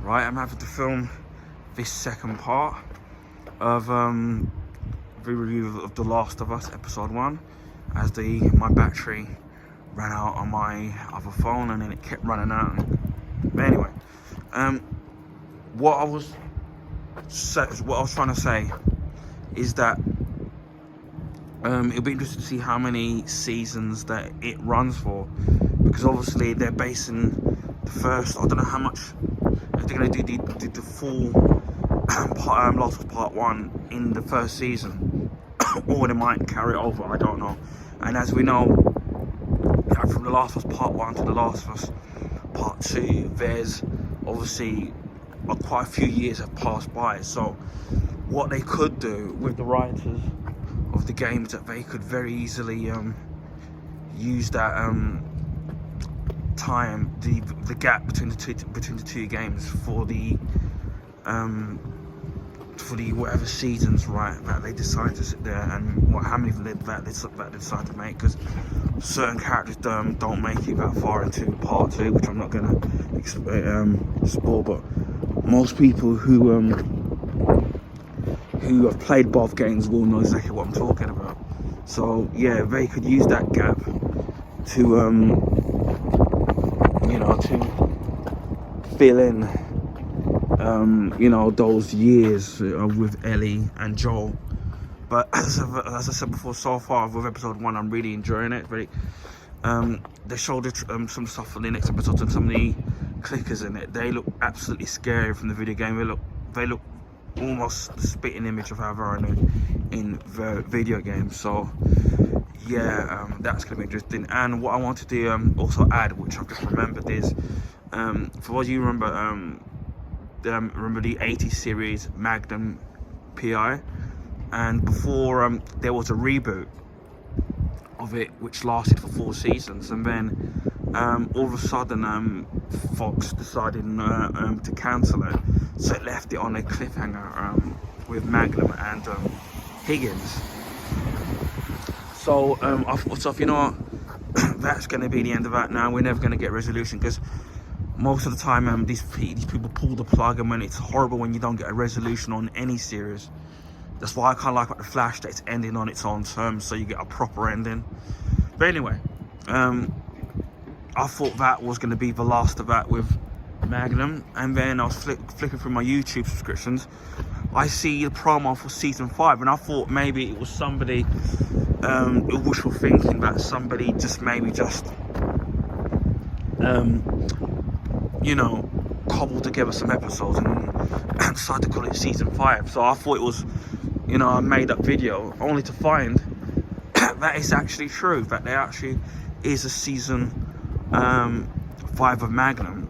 Right, I'm having to film this second part of the review of The Last of Us episode 1, as my battery ran out on my other phone and then it kept running out. But anyway, what I was trying to say is that it'll be interesting to see how many seasons that it runs for, because obviously they're basing the first, I don't know how much, if they're going to do the full Last of Us Part 1 in the first season, or they might carry it over, I don't know. And as we know, from The Last of Us Part 1 to The Last of Us Part 2, there's obviously quite a few years have passed by. So what they could do with the writers of the games, that they could very easily use that time, the gap between the two games for the whatever seasons, right, that they decide to sit there, and how many that they decide to make, because certain characters don't make it that far into part 2, which I'm not gonna spoil, but most people who have played both games will know exactly what I'm talking about. So yeah, they could use that gap to to fill in those years with Ellie and Joel. But as I said before, so far with episode 1, I'm really enjoying it. They showed some stuff for the next episode, and some of the clickers in it, they look absolutely scary from the video game. They look almost the spitting image of how they are in the video game. So yeah, that's gonna be interesting. And what I want to also add, which I've just remembered, is for what you remember the 80s series Magnum PI, and before there was a reboot of it which lasted for 4 seasons, and then all of a sudden Fox decided to cancel it, so it left it on a cliffhanger with Magnum and Higgins. So I thought, that's going to be the end of that now. We're never going to get resolution, because most of the time these people pull the plug, and when it's horrible when you don't get a resolution on any series. That's why I kind of like about The Flash, that it's ending on its own terms, so you get a proper ending. But anyway, I thought that was going to be the last of that with Magnum, and then I was flipping through my YouTube subscriptions. I see the promo for season 5, and I thought maybe it was somebody wishful thinking, that somebody just cobbled together some episodes and decided to call it season 5. So I thought it was a made up video, only to find that it's actually true, that there actually is a season 5 of Magnum,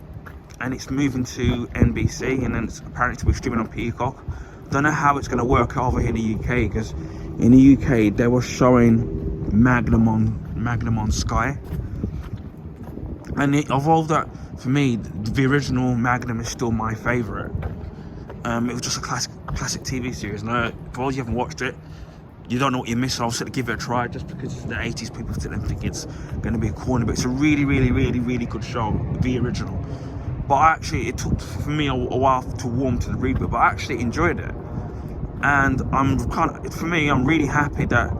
and it's moving to NBC, and then it's apparently to be streaming on Peacock. Don't know how it's going to work over here in the UK, because in the UK they were showing Magnum on Sky, and although that, for me, the original Magnum is still my favourite. It was just a classic TV series. Now, for all you haven't watched it, you don't know what you're missing. I'll still give it a try, just because it's in the 80s. People still don't think it's going to be a corny, but it's a really, really, really, really good show, the original. But actually, it took for me a while to warm to the reboot, but I actually enjoyed it. And I'm really happy that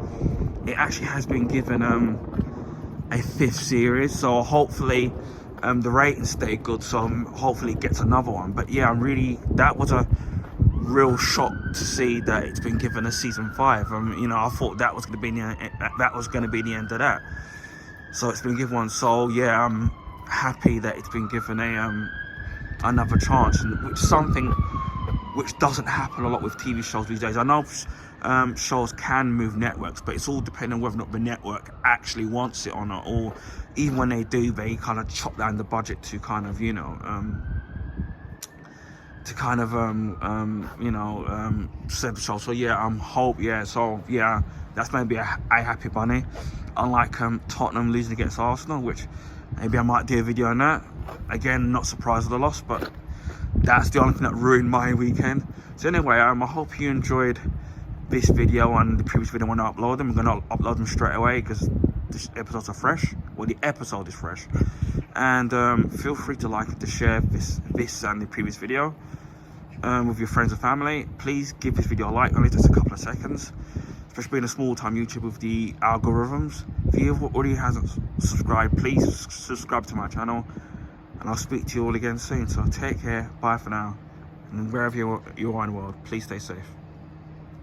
it actually has been given a 5th series. So hopefully the ratings stay good, so hopefully it gets another one. But yeah, that was a real shock to see that it's been given a season 5. I thought that was going to be the end of that. So it's been given one. So yeah, I'm happy that it's been given another chance, which doesn't happen a lot with TV shows these days. I know shows can move networks, but it's all depending on whether or not the network actually wants it or not, or even when they do, they kind of chop down the budget to kind of save the show. So yeah, so yeah, that's maybe a happy bunny, unlike Tottenham losing against Arsenal, which maybe I might do a video on that. Again, not surprised at the loss, but that's the only thing that ruined my weekend. So anyway, I hope you enjoyed this video and the previous video when I upload them. I'm going to upload them straight away, because the episodes are fresh. Well, the episode is fresh. And feel free to like and to share this and the previous video with your friends and family. Please give this video a like, only takes a couple of seconds, especially being a small time YouTube with the algorithms. If you already hasn't subscribed, please subscribe to my channel, and I'll speak to you all again soon. So take care, bye for now, and wherever you are in the world, please stay safe.